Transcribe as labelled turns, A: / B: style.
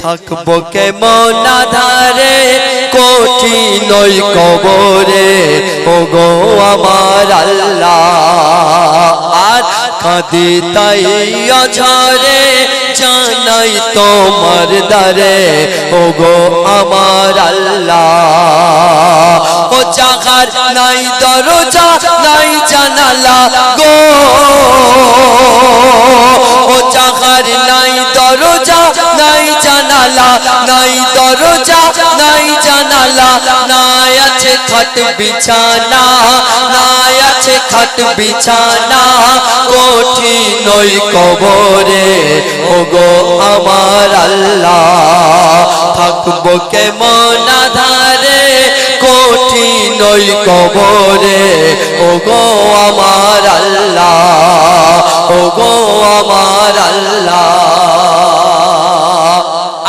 A: থাকবো কেমন আধারে কঠিন ওই কবরে ওগো আমার আল্লাহ আর কাঁদি তাই অঝরে জানাই তোমার দ্বারে ওগো আমার আল্লাহ ও জাগার নাই দরজা নাই জানালা গো ও জাগার নাই দরজা নাই জানালা নাই দরজা নাই জানালা নাই আছে খাট বিছানা নাই আছে খাট বিছানা কঠিন ওই কবরে ওগো আমার আল্লাহ থাকবো কেমন আধারে কঠিন ওই কবরে ওগো আমার আল্লাহ ওগো আমার আল্লাহ